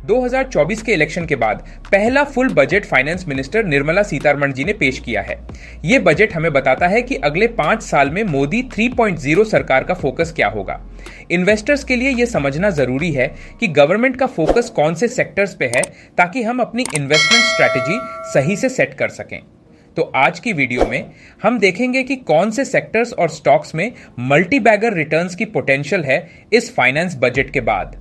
2024 के इलेक्शन के बाद पहला full budget finance minister Nirmala Sitharaman ji ने पेश किया है। यह बजट हमें बताता है कि अगले 5 साल में मोदी 3.0 सरकार का फोकस क्या होगा। इन्वेस्टर्स के लिए यह समझना जरूरी है कि गवर्नमेंट का फोकस कौन से सेक्टर्स पे है, ताकि हम अपनी इन्वेस्टमेंट स्ट्रैटेजी सही से सेट कर सकें। तो आज की वीडियो में हम देखेंगे कि कौन से सेक्टर्स और स्टॉक्स में मल्टी बैगर रिटर्न्स की पोटेंशियल है इस फाइनेंस बजट के बाद।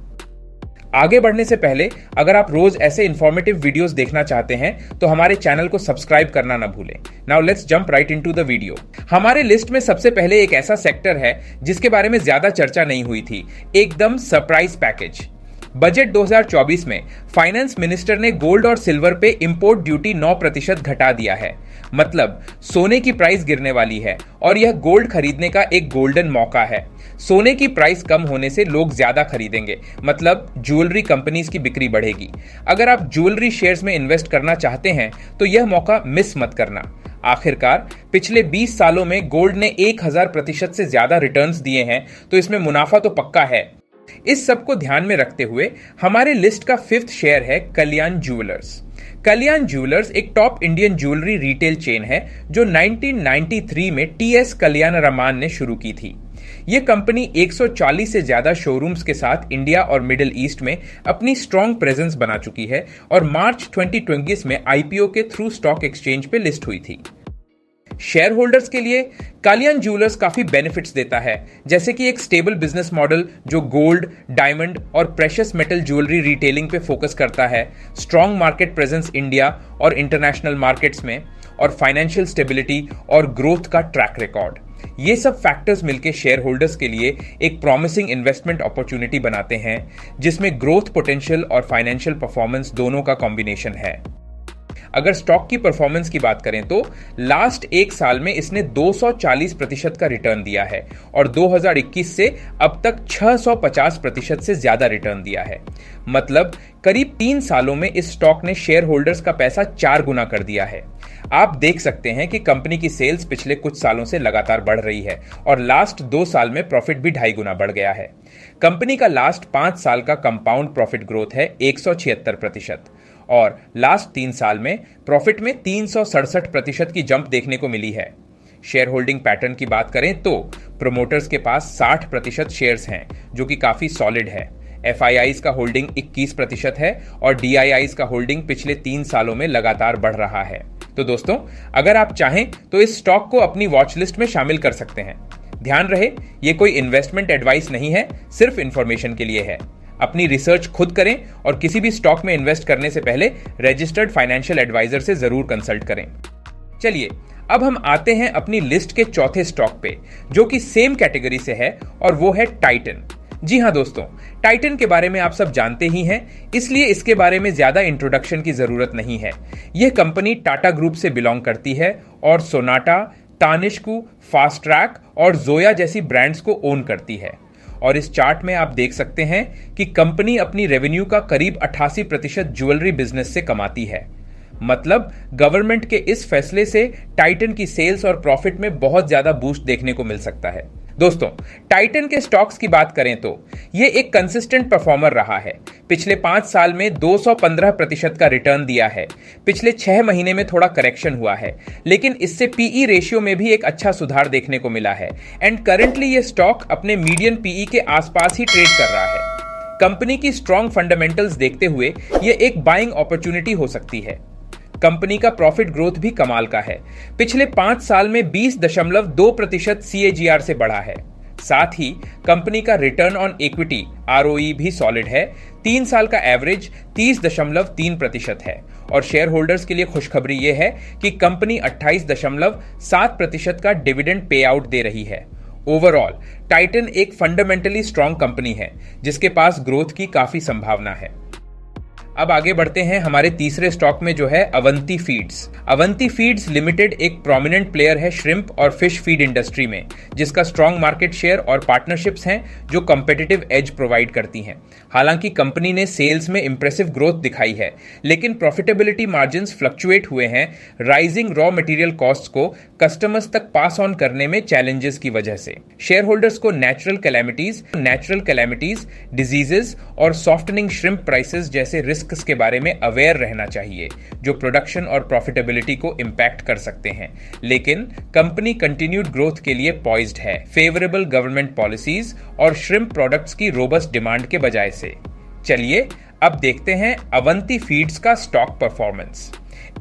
आगे बढ़ने से पहले अगर आप रोज ऐसे इंफॉर्मेटिव वीडियोस देखना चाहते हैं तो हमारे चैनल को सब्सक्राइब करना ना भूलें। Now let's jump right into the video. हमारे लिस्ट में सबसे पहले एक ऐसा सेक्टर है जिसके बारे में ज्यादा चर्चा नहीं हुई थी, एकदम सरप्राइज पैकेज। बजट 2024 में फाइनेंस मिनिस्टर ने गोल्ड और सिल्वर पे इंपोर्ट ड्यूटी 9% घटा दिया है। मतलब सोने की प्राइस गिरने वाली है और यह गोल्ड खरीदने का एक गोल्डन मौका है। सोने की प्राइस कम होने से लोग ज्यादा खरीदेंगे, मतलब ज्वेलरी कंपनीज की बिक्री बढ़ेगी। अगर आप ज्वेलरी शेयर्स में इन्वेस्ट करना चाहते हैं तो यह मौका मिस मत करना। आखिरकार पिछले 20 सालों में गोल्ड ने 1000% से ज्यादा रिटर्न्स दिए हैं, तो इसमें मुनाफा तो पक्का है। इस सब को ध्यान में रखते हुए हमारे लिस्ट का 5th शेयर है कल्याण ज्वेलर्स। कल्याण ज्वेलर्स एक top Indian jewellery retail chain है जो 1993 में टीएस कल्याणरामन ने शुरू की थी। यह कंपनी 140 से ज्यादा शोरूम्स के साथ इंडिया और मिडिल ईस्ट में अपनी स्ट्रॉन्ग प्रेजेंस बना चुकी है और मार्च 2020 में आईपीओ के थ्रू स्टॉक एक्सचेंज पे लिस्ट हुई थी। शेयर होल्डर्स के लिए कल्याण ज्वेलर्स काफी बेनिफिट्स देता है, जैसे कि एक स्टेबल बिजनेस मॉडल जो गोल्ड, डायमंड और प्रेशियस मेटल ज्वेलरी रिटेलिंग पे फोकस करता है, स्ट्रॉन्ग मार्केट प्रेजेंस इंडिया और इंटरनेशनल मार्केट्स में, और फाइनेंशियल स्टेबिलिटी और ग्रोथ का ट्रैक रिकॉर्ड। ये सब फैक्टर्स मिलकर शेयर होल्डर्स के लिए एक प्रॉमिसिंग इन्वेस्टमेंट अपॉर्चुनिटी बनाते हैं, जिसमें ग्रोथ पोटेंशियल और फाइनेंशियल परफॉर्मेंस दोनों का कॉम्बिनेशन है। अगर स्टॉक की परफॉर्मेंस की बात करें तो लास्ट 1 साल में इसने 240% का रिटर्न दिया है और 2021 से अब तक 650% से ज्यादा रिटर्न दिया है। मतलब करीब 3 सालों में इस स्टॉक ने शेयर होल्डर्स का पैसा 4 गुना कर दिया है। आप देख सकते हैं कि कंपनी की सेल्स पिछले कुछ सालों से लगातार बढ़ रही है और लास्ट 2 साल में प्रॉफिट भी 2.5 गुना बढ़ गया है। कंपनी का लास्ट 5 साल का कंपाउंड प्रॉफिट ग्रोथ है 176% और लास्ट 3 साल में प्रॉफिट में 367% की जंप देखने को मिली है। शेयर होल्डिंग पैटर्न की बात करें तो प्रोमोटर्स के पास 60% शेयर्स हैं, जो कि काफी सॉलिड है। एफआईआईज का होल्डिंग 21% है और डीआईआईज का होल्डिंग पिछले 3 सालों में लगातार बढ़ रहा है। तो दोस्तों, अगर आप चाहें तो इस स्टॉक को अपनी वॉच लिस्ट में शामिल कर सकते हैं। ध्यान रहे, ये कोई इन्वेस्टमेंट एडवाइस नहीं है, सिर्फ इंफॉर्मेशन के लिए है। अपनी रिसर्च खुद करें और किसी भी स्टॉक में इन्वेस्ट करने से पहले रजिस्टर्ड फाइनेंशियल एडवाइजर से जरूर कंसल्ट करें। चलिए अब हम आते हैं अपनी लिस्ट के चौथे स्टॉक पे, जो कि सेम कैटेगरी से है और वो है टाइटन। जी हाँ दोस्तों, टाइटन के बारे में आप सब जानते ही हैं, इसलिए इसके बारे में ज्यादा इंट्रोडक्शन की जरूरत नहीं है। यह कंपनी टाटा ग्रुप से बिलोंग करती है और सोनाटा, तानिष्क, फास्ट ट्रैक और जोया जैसी ब्रांड्स को ओन करती है। और इस चार्ट में आप देख सकते हैं कि कंपनी अपनी रेवेन्यू का करीब 88% ज्वेलरी बिजनेस से कमाती है। मतलब गवर्नमेंट के इस फैसले से टाइटन की सेल्स और प्रॉफिट में बहुत ज्यादा बूस्ट देखने को मिल सकता है। दोस्तों, टाइटन के स्टॉक्स की बात करें तो ये एक कंसिस्टेंट परफॉर्मर रहा है। पिछले 5 साल में 215% का रिटर्न दिया है। पिछले 6 महीने में थोड़ा करेक्शन हुआ है, लेकिन इससे पीई रेशियो में भी एक अच्छा सुधार देखने को मिला है एंड करंटली ये स्टॉक अपने मीडियन पीई के आसपास ही ट्रेड कर रहा है। कंपनी की स्ट्रॉन्ग फंडामेंटल्स देखते हुए ये एक बाइंग अपॉर्चुनिटी हो सकती है। कंपनी का प्रॉफिट ग्रोथ भी कमाल का है। पिछले 5 साल में 20.2% CAGR से बढ़ा है। साथ ही कंपनी का रिटर्न ऑन इक्विटी ROE भी सॉलिड है। 3 साल का एवरेज 30.3% है और शेयर होल्डर्स के लिए खुशखबरी यह है कि कंपनी 28.7% का डिविडेंड पे आउट दे रही है। ओवरऑल टाइटन एक फंडामेंटली स्ट्रॉन्ग कंपनी है जिसके पास ग्रोथ की काफी संभावना है। अब आगे बढ़ते हैं हमारे तीसरे स्टॉक में जो है Avanti feeds. Avanti feeds limited एक प्रोमिनेंट प्लेयर है श्रिम्प और फिश फीड इंडस्ट्री में, जिसका स्ट्रॉन्ग मार्केट शेयर और पार्टनरशिप्स हैं जो कंपेटिटिव एज प्रोवाइड करती हैं। हालांकि कंपनी ने सेल्स में इंप्रेसिव ग्रोथ दिखाई है, लेकिन प्रॉफिटेबिलिटी मार्जिन्स फ्लक्चुएट हुए हैं राइजिंग रॉ मटेरियल कॉस्ट्स को कस्टमर्स तक पास ऑन करने में चैलेंजेस की वजह से। शेयर होल्डर्स को नेचुरल कैलेमिटीज, डिजीजेस और सॉफ्टनिंग श्रिम्प प्राइसेस जैसे रिस्क्स के बारे में अवेयर रहना चाहिए, जो प्रोडक्शन और प्रॉफिटेबिलिटी को इंपैक्ट कर सकते हैं। लेकिन कंपनी कंटिन्यूड ग्रोथ के लिए पॉइज्ड है, फेवरेबल गवर्नमेंट पॉलिसीज और श्रिम्प प्रोडक्ट्स की रोबस्ट डिमांड के बजाय से। चलिए अब देखते हैं अवंती फीड्स का स्टॉक परफॉर्मेंस।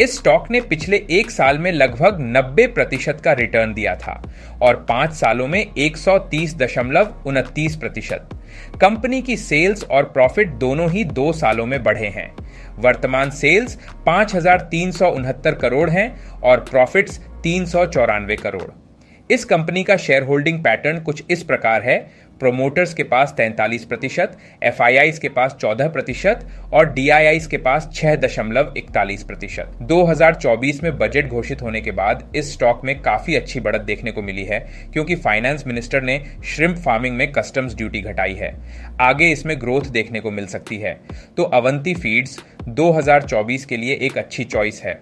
इस स्टॉक ने पिछले एक साल में लगभग 90% का रिटर्न दिया था और 5 सालों में 130.29%। कंपनी की सेल्स और प्रॉफिट दोनों ही 2 सालों में बढ़े हैं। वर्तमान सेल्स 5,369 करोड़ हैं और प्रॉफिट्स 394 करोड़। इस कंपनी का शेयर होल्डिंग पैटर्न कुछ इस प्रकार है: प्रोमोटर्स के पास 43%, एफआईआईज के पास 14% और डीआईआईज के पास 6.41%। 2024 में बजट घोषित होने के बाद इस स्टॉक में काफी अच्छी बढ़त देखने को मिली है, क्योंकि फाइनेंस मिनिस्टर ने श्रिम्प फार्मिंग में कस्टम्स ड्यूटी घटाई है। आगे इसमें ग्रोथ देखने को मिल सकती है, तो अवंती फीड्स 2024 के लिए एक अच्छी चॉइस है।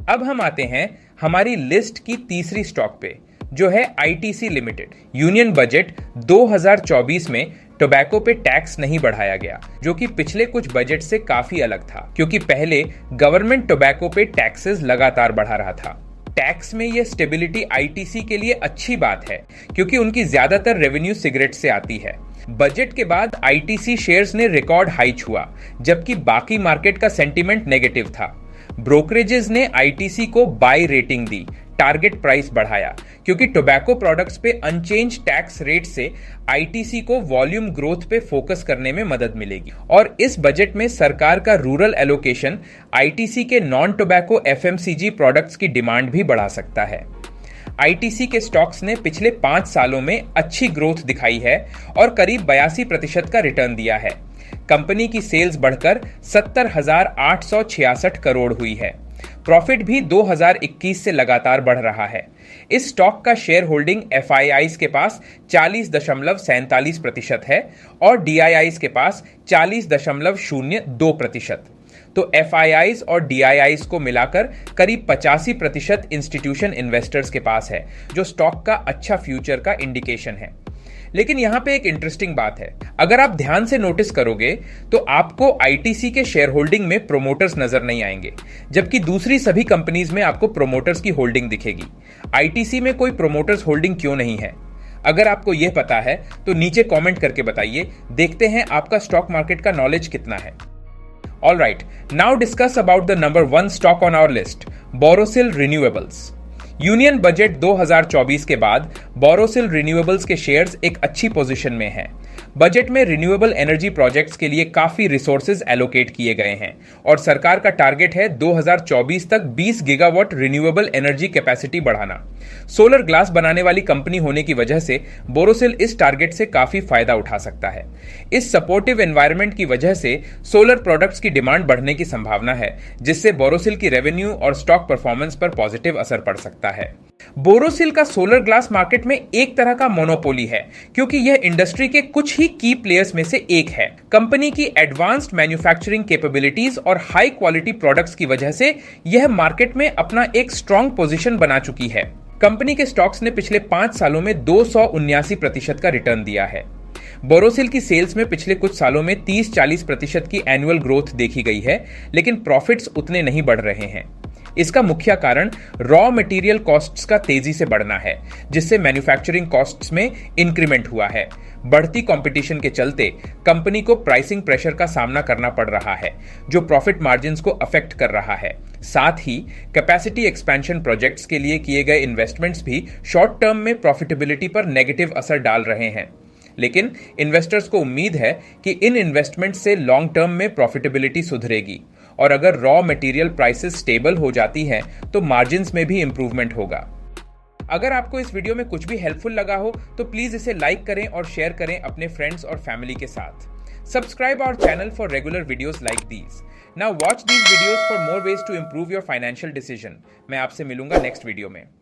अब हम आते हैं हमारी लिस्ट की तीसरी स्टॉक पे, जो है आईटीसी लिमिटेड। यूनियन बजट 2024 में टोबैको पे टैक्स नहीं बढ़ाया गया, जो कि पिछले कुछ बजट से काफी अलग था, क्योंकि पहले गवर्नमेंट टोबैको पे टैक्सेस लगातार बढ़ा रहा था। टैक्स में यह स्टेबिलिटी आईटीसी के लिए अच्छी बात है, क्योंकि उनकी ज्यादातर रेवेन्यू सिगरेट से आती है। बजट के बाद आईटीसी शेयर्स ने रिकॉर्ड हाई छुआ, जबकि बाकी मार्केट का सेंटीमेंट नेगेटिव था। ब्रोकरेजेस ने आईटीसी को बाय रेटिंग दी, टारगेट प्राइस बढ़ाया, क्योंकि टोबैको प्रोडक्ट्स पे अनचेंज टैक्स रेट से आईटीसी को वॉल्यूम ग्रोथ पे फोकस करने में मदद मिलेगी। और इस बजट में सरकार का रूरल एलोकेशन आईटीसी के नॉन टोबैको एफएमसीजी प्रोडक्ट्स की डिमांड भी बढ़ा सकता है। आईटीसी के स्टॉक्स ने पिछले 5 सालों में अच्छी ग्रोथ दिखाई है और करीब 82% का रिटर्न दिया है। कंपनी की सेल्स बढ़कर 70,866 करोड़ हुई है। प्रॉफिट भी 2021 से लगातार बढ़ रहा है। इस स्टॉक का शेयर होल्डिंग एफआईआईज के पास 40.47% है और डीआईआईज के पास 40.02%। तो एफआईआईज और डीआईआईज को मिलाकर करीब 85% इंस्टीट्यूशन इन्वेस्टर्स के पास है, जो स्टॉक का अच्छा फ्यूचर का इंडिकेशन है। लेकिन यहां पे एक इंटरेस्टिंग बात है, अगर आप ध्यान से नोटिस करोगे तो आपको आईटीसी के शेयर होल्डिंग में प्रोमोटर्स नजर नहीं आएंगे, जबकि दूसरी सभी कंपनीज में आपको प्रोमोटर्स की होल्डिंग दिखेगी। आईटीसी में कोई प्रोमोटर्स होल्डिंग क्यों नहीं है? अगर आपको यह पता है तो नीचे कमेंट करके बताइए। देखते हैं आपका स्टॉक मार्केट का नॉलेज कितना है। Alright, now discuss about the number 1 stock on our list, Borosil Renewables. Union budget 2024 के बाद बोरोसिल रिन्यूएबल्स के शेयर्स एक अच्छी पोजीशन में हैं। बजट में रिन्यूएबल एनर्जी प्रोजेक्ट्स के लिए काफी रिसोर्सेज एलोकेट किए गए हैं और सरकार का टारगेट है 2024 तक 20 गीगावाट रिन्यूएबल एनर्जी कैपेसिटी बढ़ाना। सोलर ग्लास बनाने वाली कंपनी होने की वजह से बोरोसिल इस टारगेट से काफी फायदा उठा सकता है। इस सपोर्टिव एनवायरनमेंट की वजह से सोलर प्रोडक्ट्स की डिमांड बढ़ने की संभावना है, जिससे बोरोसिल की रेवेन्यू और स्टॉक परफॉर्मेंस पर पॉजिटिव असर पड़ सकता है। बोरोसिल का सोलर ग्लास मार्केट में एक तरह का मोनोपोली है, क्योंकि यह इंडस्ट्री के कुछ ही की प्लेयर्स में से एक है। कंपनी की एडवांस्ड मैन्युफैक्चरिंग कैपेबिलिटीज और हाई क्वालिटी प्रोडक्ट्स की वजह से यह मार्केट में अपना एक स्ट्रॉन्ग पोजीशन बना चुकी है। कंपनी के स्टॉक्स ने पिछले 5 सालों में 279% का रिटर्न दिया है। बोरोसिल की सेल्स में पिछले कुछ सालों में 30-40% की एनुअल ग्रोथ देखी गई है, लेकिन प्रॉफिट्स उतने नहीं बढ़ रहे हैं। इसका मुख्य कारण रॉ मटेरियल कॉस्ट्स का तेजी से बढ़ना है, जिससे मैन्युफैक्चरिंग कॉस्ट्स में इंक्रीमेंट हुआ है। बढ़ती कंपटीशन के चलते कंपनी को प्राइसिंग प्रेशर का सामना करना पड़ रहा है, जो प्रॉफिट मार्जिन्स को अफेक्ट कर रहा है। साथ ही कैपेसिटी एक्सपेंशन प्रोजेक्ट्स के लिए किए गए इन्वेस्टमेंट्स भी शॉर्ट टर्म में प्रॉफिटेबिलिटी पर नेगेटिव असर डाल रहे हैं। लेकिन इन्वेस्टर्स को उम्मीद है कि इन इन्वेस्टमेंट्स से लॉन्ग टर्म में प्रॉफिटेबिलिटी सुधरेगी और अगर रॉ मटेरियल प्राइसेस स्टेबल हो जाती हैं तो मार्जिन्स में भी इंप्रूवमेंट होगा। अगर आपको इस वीडियो में कुछ भी हेल्पफुल लगा हो तो प्लीज इसे लाइक करें और शेयर करें अपने फ्रेंड्स और फैमिली के साथ। Subscribe our channel for regular videos like these. Now watch these videos for more ways to improve your financial decision. मैं आपसे मिलूंगा नेक्स्ट वीडियो में.